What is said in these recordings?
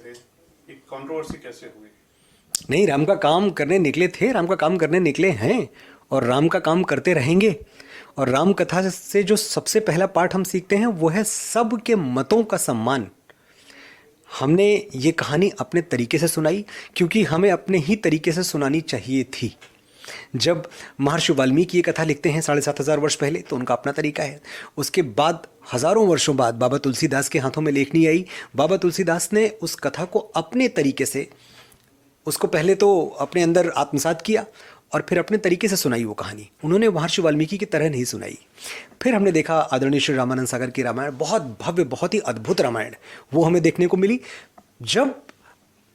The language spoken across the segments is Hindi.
थे, एक कंट्रोवर्सी कैसे हुई? नहीं, राम का काम करने निकले थे, राम का काम करने निकले हैं और राम का काम करते रहेंगे। और राम कथा से जो सबसे पहला पाठ हम सीखते हैं वो है सबके मतों का सम्मान। हमने ये कहानी अपने तरीके से सुनाई क्योंकि हमें अपने ही तरीके से सुनानी चाहिए थी। जब महर्षि वाल्मीकि ये कथा लिखते हैं 7,500 वर्ष पहले, तो उनका अपना तरीका है। उसके बाद हजारों वर्षों बाद बाबा तुलसीदास के हाथों में लेखनी आई। बाबा तुलसीदास ने उस कथा को अपने तरीके से, उसको पहले तो अपने अंदर आत्मसात किया और फिर अपने तरीके से सुनाई वो कहानी। उन्होंने महर्षि वाल्मीकि की तरह नहीं सुनाई। फिर हमने देखा आदरणीय श्री रामानंद सागर की रामायण, बहुत भव्य, बहुत ही अद्भुत रामायण वो हमें देखने को मिली। जब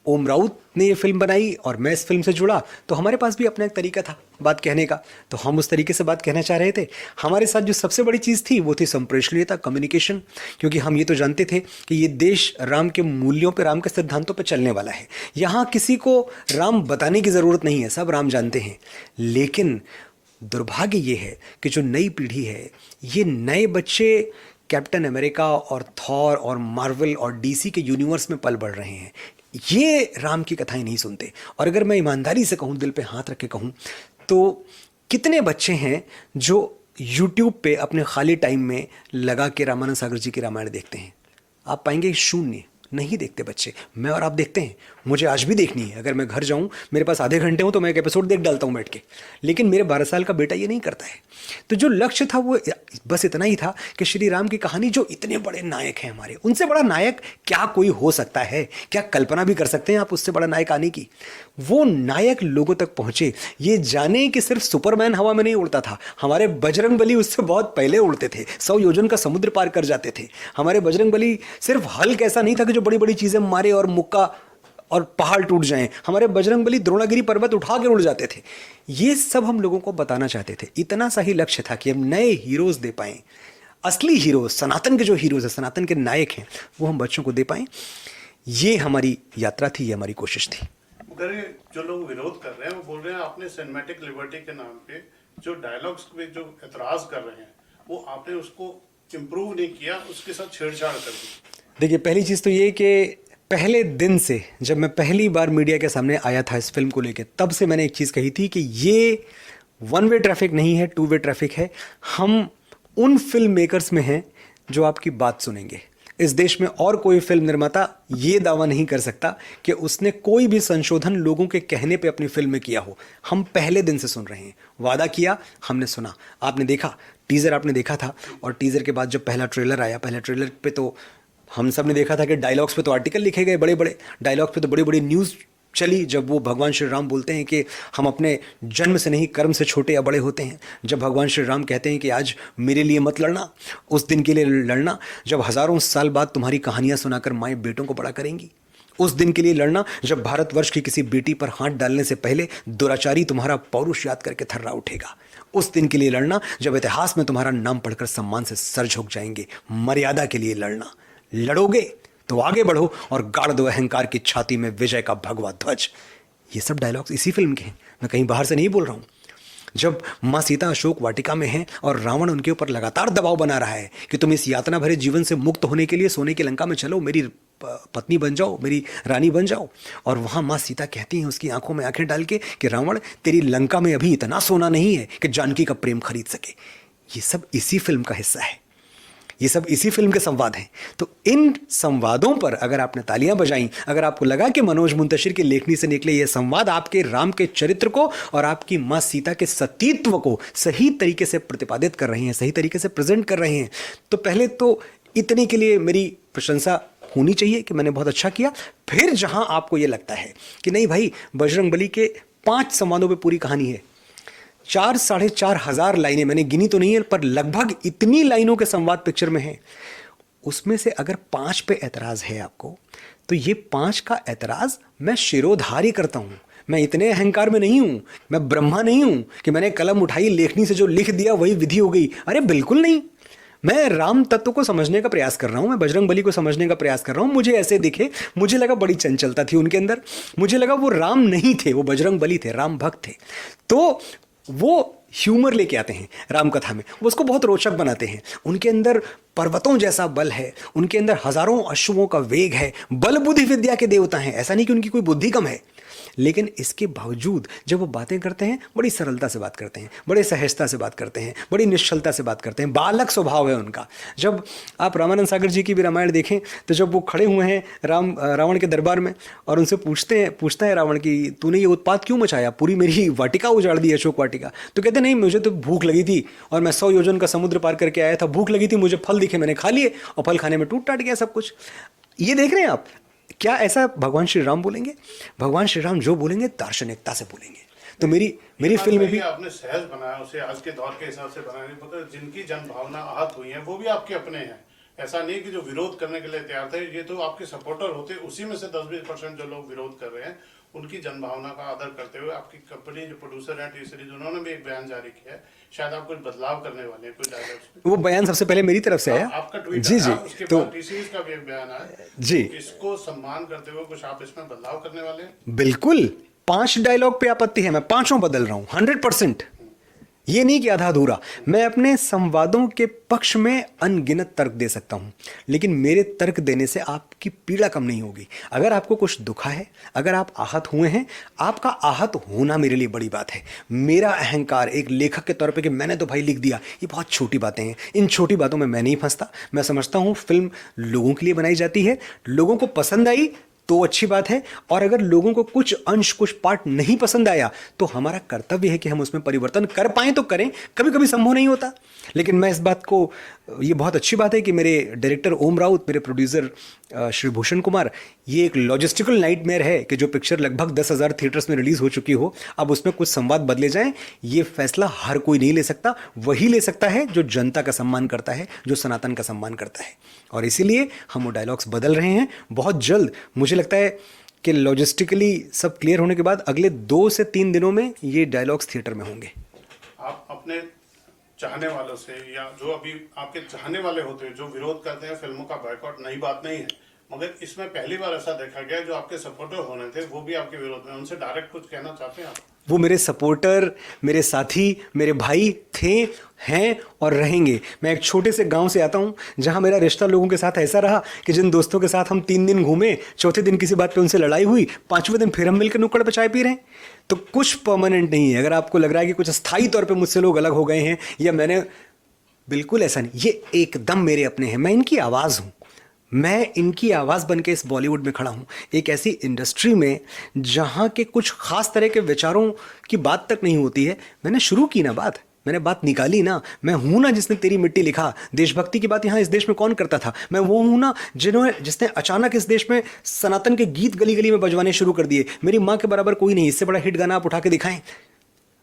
ओम राउत ने ये फिल्म बनाई और मैं इस फिल्म से जुड़ा, तो हमारे पास भी अपना एक तरीका था बात कहने का, तो हम उस तरीके से बात कहना चाह रहे थे। हमारे साथ जो सबसे बड़ी चीज़ थी वो थी संप्रेषणीयता, कम्युनिकेशन, क्योंकि हम ये तो जानते थे कि ये देश राम के मूल्यों पे, राम के सिद्धांतों पे चलने वाला है। यहाँ किसी को राम बताने की ज़रूरत नहीं है, सब राम जानते हैं। लेकिन दुर्भाग्य ये है कि जो नई पीढ़ी है, ये नए बच्चे कैप्टन अमेरिका और थॉर और मार्वल और डीसी के यूनिवर्स में पल बढ़ रहे हैं। ये राम की कथाएं नहीं सुनते। और अगर मैं ईमानदारी से कहूँ, दिल पे हाथ रख के कहूँ, तो कितने बच्चे हैं जो यूट्यूब पे अपने खाली टाइम में लगा के रामानंद सागर जी की रामायण देखते हैं? आप पाएंगे शून्य। नहीं देखते बच्चे। मैं और आप देखते हैं, मुझे आज भी देखनी है। अगर मैं घर जाऊं, मेरे पास आधे घंटे हो तो मैं एक एपिसोड देख डालता हूं बैठ के। लेकिन मेरे 12 साल का बेटा ये नहीं करता है। तो जो लक्ष्य था वो बस इतना ही था कि श्री राम की कहानी, जो इतने बड़े नायक हैं हमारे, उनसे बड़ा नायक क्या कोई हो सकता है? क्या कल्पना भी कर सकते हैं आप उससे बड़ा नायक आने की? वो नायक लोगों तक पहुंचे, ये जाने कि सिर्फ सुपरमैन हवा में नहीं उड़ता था, हमारे बजरंगबली उससे बहुत पहले उड़ते थे, 100 योजन का समुद्र पार कर जाते थे। हमारे बजरंगबली सिर्फ हल्क ऐसा नहीं था कि जो बड़ी बड़ी चीजें मारे और मुक्का और पहाड़ टूट जाएं। हमारे बजरंगबली द्रोणागिरी पर्वत उठा के उड़ जाते थे। ये सब हम लोगों को बताना चाहते थे। इतना सा ही लक्ष्य था कि हम नए हीरोज दे पाएं, असली हीरोज, सनातन के जो हीरोज हैं, सनातन के नायक हैं, वो हम बच्चों को दे पाएं। ये हमारी यात्रा थी, ये हमारी कोशिश थी। मगर ये जो लोग विरोध कर रहे हैं वो बोल रहे हैं आपने सिनेमैटिक लिबर्टी के नाम पे जो डायलॉग्स पे जो एतराज कर रहे हैं वो आपने उसको इम्प्रूव नहीं किया, उसके साथ छेड़छाड़ कर दी। देखिए, पहली चीज़ तो ये कि पहले दिन से जब मैं पहली बार मीडिया के सामने आया था इस फिल्म को लेकर, तब से मैंने एक चीज़ कही थी कि ये वन वे ट्रैफिक नहीं है, टू वे ट्रैफिक है। हम उन फिल्म मेकर्स में हैं जो आपकी बात सुनेंगे। इस देश में और कोई फिल्म निर्माता ये दावा नहीं कर सकता कि उसने कोई भी संशोधन लोगों के कहने पे अपनी फिल्म में किया हो। हम पहले दिन से सुन रहे हैं, वादा किया, हमने सुना। आपने देखा टीज़र, आपने देखा था, और टीज़र के बाद जब पहला ट्रेलर आया, पहले ट्रेलर पे तो हम सब ने देखा था कि डायलॉग्स पे तो आर्टिकल लिखे गए, बड़े बड़े डायलॉग्स पे तो बड़ी बड़ी न्यूज़ चली। जब वो भगवान श्री राम बोलते हैं कि हम अपने जन्म से नहीं कर्म से छोटे या बड़े होते हैं, जब भगवान श्री राम कहते हैं कि आज मेरे लिए मत लड़ना, उस दिन के लिए लड़ना जब हज़ारों साल बाद तुम्हारी कहानियाँ सुनाकर माएँ बेटों को बड़ा करेंगी, उस दिन के लिए लड़ना जब भारतवर्ष की किसी बेटी पर हाथ डालने से पहले दुराचारी तुम्हारा पौरुष याद करके थर्रा उठेगा, उस दिन के लिए लड़ना जब इतिहास में तुम्हारा नाम पढ़कर सम्मान से सर झुक जाएंगे, मर्यादा के लिए लड़ना। लड़ोगे तो आगे बढ़ो और गाड़ दो अहंकार की छाती में विजय का भगवा ध्वज। ये सब डायलॉग्स इसी फिल्म के हैं, मैं कहीं बाहर से नहीं बोल रहा हूँ। जब माँ सीता अशोक वाटिका में हैं और रावण उनके ऊपर लगातार दबाव बना रहा है कि तुम इस यातना भरे जीवन से मुक्त होने के लिए सोने की लंका में चलो, मेरी पत्नी बन जाओ, मेरी रानी बन जाओ, और वहाँ माँ सीता कहती हैं उसकी आंखों में आंखें डाल के कि रावण, तेरी लंका में अभी इतना सोना नहीं है कि जानकी का प्रेम खरीद सके। ये सब इसी फिल्म का हिस्सा है, ये सब इसी फिल्म के संवाद हैं। तो इन संवादों पर अगर आपने तालियां बजाई, अगर आपको लगा कि मनोज मुंतशिर की लेखनी से निकले ये संवाद आपके राम के चरित्र को और आपकी माँ सीता के सतीत्व को सही तरीके से प्रतिपादित कर रहे हैं, सही तरीके से प्रेजेंट कर रहे हैं, तो पहले तो इतने के लिए मेरी प्रशंसा होनी चाहिए कि मैंने बहुत अच्छा किया। फिर जहां आपको ये लगता है कि नहीं भाई, बजरंगबली के 5 संवादों पर पूरी कहानी है, 4-4,500 लाइनें, मैंने गिनी तो नहीं है पर लगभग इतनी लाइनों के संवाद पिक्चर में है, उसमें से अगर 5 पे ऐतराज है आपको, तो ये 5 का ऐतराज मैं शिरोधार्य करता हूं। मैं इतने अहंकार में नहीं हूं, मैं ब्रह्मा नहीं हूं कि मैंने कलम उठाई, लेखनी से जो लिख दिया वही विधि हो गई। अरे बिल्कुल नहीं, मैं राम तत्व को समझने का प्रयास कर रहा हूं, मैं बजरंगबली को समझने का प्रयास कर रहा हूं। मुझे ऐसे दिखे, मुझे लगा बड़ी चंचलता थी उनके अंदर, मुझे लगा वो राम नहीं थे, वो बजरंगबली थे, राम भक्त थे। तो वो ह्यूमर लेके आते हैं राम कथा में, वो उसको बहुत रोचक बनाते हैं। उनके अंदर पर्वतों जैसा बल है, उनके अंदर हजारों अश्वों का वेग है, बल बुद्धि विद्या के देवता हैं। ऐसा नहीं कि उनकी कोई बुद्धि कम है, लेकिन इसके बावजूद जब वो बातें करते हैं बड़ी सरलता से बात करते हैं, बड़े सहजता से बात करते हैं, बड़ी निश्चलता से बात करते हैं। बालक स्वभाव है उनका। जब आप रामानंद सागर जी की भी रामायण देखें तो जब वो खड़े हुए हैं रावण के दरबार में और उनसे पूछता है रावण कि तूने ये उत्पात क्यों मचाया, पूरी मेरी वाटिका उजाड़ दी, अशोक वाटिका। तो कहते नहीं, मुझे तो भूख लगी थी और मैं 100 योजन का समुद्र पार करके आया था, भूख लगी थी, मुझे फल दिखे, मैंने खा लिए और फल खाने में टूट टाट गया सब कुछ। ये देख रहे हैं आप, क्या ऐसा भगवान श्री राम बोलेंगे? भगवान श्री राम जो बोलेंगे दार्शनिकता से बोलेंगे। तो मेरी फिल्म में भी आपने सहज बनाया, उसे आज के दौर के हिसाब से बनाया, पता जिनकी जन भावना आहत हुई है वो भी आपके अपने हैं। ऐसा नहीं कि जो विरोध करने के लिए तैयार थे, ये तो आपके सपोर्टर होते, उसी में से 10-20% जो लोग विरोध कर रहे हैं उनकी जनभावना का आदर करते हुए आपकी कंपनी जो प्रोड्यूसर है टी सीरीज, उन्होंने भी एक बयान जारी किया है, शायद आप कुछ बदलाव करने वाले हैं कुछ डायलॉग्स। वो बयान सबसे पहले मेरी तरफ से आया, आपका ट्वीट जी जी, उसके तो बाद टी सीरीज का भी एक बयान आया जी, इसको सम्मान करते हुए कुछ आप इसमें बदलाव करने वाले हैं? बिल्कुल। 5 डायलॉग पे आपत्ति है, मैं 5 बदल रहा हूं 100%। ये नहीं कि आधा अधूरा। मैं अपने संवादों के पक्ष में अनगिनत तर्क दे सकता हूं, लेकिन मेरे तर्क देने से आपकी पीड़ा कम नहीं होगी। अगर आपको कुछ दुखा है, अगर आप आहत हुए हैं, आपका आहत होना मेरे लिए बड़ी बात है। मेरा अहंकार एक लेखक के तौर पे कि मैंने तो भाई लिख दिया, ये बहुत छोटी बातें हैं। इन छोटी बातों में मैं नहीं फंसता। मैं समझता हूं फिल्म लोगों के लिए बनाई जाती है, लोगों को पसंद आई तो अच्छी बात है, और अगर लोगों को कुछ अंश, कुछ पार्ट नहीं पसंद आया तो हमारा कर्तव्य है कि हम उसमें परिवर्तन कर पाएं तो करें। कभी कभी संभव नहीं होता, लेकिन मैं इस बात को, ये बहुत अच्छी बात है कि मेरे डायरेक्टर ओम राउत, मेरे प्रोड्यूसर श्री भूषण कुमार, ये एक लॉजिस्टिकल नाइटमेयर है कि जो पिक्चर लगभग 10,000 थिएटर्स में रिलीज हो चुकी हो, अब उसमें कुछ संवाद बदले जाएं। ये फैसला हर कोई नहीं ले सकता, वही ले सकता है जो जनता का सम्मान करता है, जो सनातन का सम्मान करता है। और इसीलिए हम वो डायलॉग्स बदल रहे हैं बहुत जल्द। मुझे लगता है कि लॉजिस्टिकली सब क्लियर होने के बाद अगले 2 से 3 दिनों में ये डायलॉग्स थिएटर में होंगे। आप अपने चाहने वालों से, या जो अभी आपके चाहने वाले होते हैं जो विरोध करते हैं फिल्मों का बायकॉट, नई बात नहीं है, मगर इसमें पहली बार ऐसा देखा गया जो आपके सपोर्टर होने थे वो भी आपके विरोध में, उनसे डायरेक्ट कुछ कहना चाहते हैं आप? वो मेरे सपोर्टर, मेरे साथी, मेरे भाई थे, हैं और रहेंगे। मैं एक छोटे से गांव से आता हूं जहां मेरा रिश्ता लोगों के साथ ऐसा रहा कि जिन दोस्तों के साथ हम 3 दिन घूमे, चौथे दिन किसी बात पे उनसे लड़ाई हुई, 5वें दिन फिर हम मिलकर नुक्कड़ पे चाय पी रहे हैं। तो कुछ परमानेंट नहीं है। अगर आपको लग रहा है कि कुछ अस्थायी तौर पे मुझसे लोग अलग हो गए हैं या मैंने, बिल्कुल ऐसा नहीं। ये एकदम मेरे अपने हैं। मैं इनकी आवाज़ हूँ, मैं इनकी आवाज़ बन के इस बॉलीवुड में खड़ा हूँ, एक ऐसी इंडस्ट्री में जहाँ के कुछ खास तरह के विचारों की बात तक नहीं होती है। मैंने शुरू की ना बात, मैंने बात निकाली ना। मैं हूं ना जिसने तेरी मिट्टी लिखा। देशभक्ति की बात यहाँ इस देश में कौन करता था? मैं वो हूं ना जिसने अचानक इस देश में सनातन के गीत गली गली में बजवाने शुरू कर दिए। मेरी माँ के बराबर कोई नहीं, इससे बड़ा हिट गाना आप उठा के दिखाएं।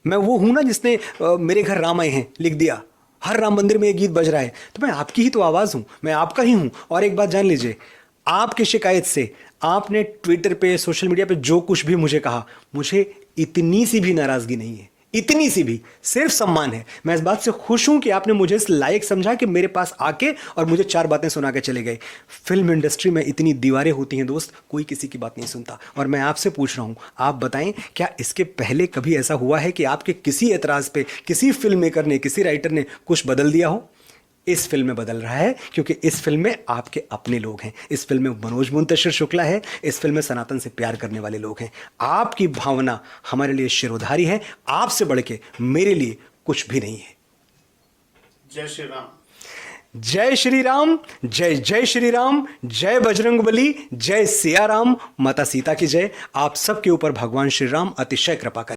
मैं वो हूं ना जिसने मेरे घर राम आए हैं लिख दिया, हर राम मंदिर में ये गीत बज रहा है। तो मैं आपकी ही तो आवाज़ हूं, मैं आपका ही हूं। और एक बात जान लीजिए, आपकी शिकायत से, आपने ट्विटर पे, सोशल मीडिया पे जो कुछ भी मुझे कहा, मुझे इतनी सी भी नाराज़गी नहीं है, इतनी सी भी, सिर्फ सम्मान है। मैं इस बात से खुश हूं कि आपने मुझे इस लायक समझा कि मेरे पास आके और मुझे 4 बातें सुना के चले गए। फिल्म इंडस्ट्री में इतनी दीवारें होती हैं दोस्त, कोई किसी की बात नहीं सुनता। और मैं आपसे पूछ रहा हूं, आप बताएं, क्या इसके पहले कभी ऐसा हुआ है कि आपके किसी एतराज़ पे किसी फिल्म मेकर ने, किसी राइटर ने कुछ बदल दिया हो? इस फिल्म में बदल रहा है, क्योंकि इस फिल्म में आपके अपने लोग हैं। इस फिल्म में मनोज मुंतशिर शुक्ला है, इस फिल्म में सनातन से प्यार करने वाले लोग हैं। आपकी भावना हमारे लिए शिरोधारी है, आपसे बढ़ के मेरे लिए कुछ भी नहीं है। जय श्री राम। जय श्री राम, जय जय श्री राम, जय बजरंगबली, जय सिया राम, माता सीता की जय। आप सबके ऊपर भगवान श्री राम अतिशय कृपा करें।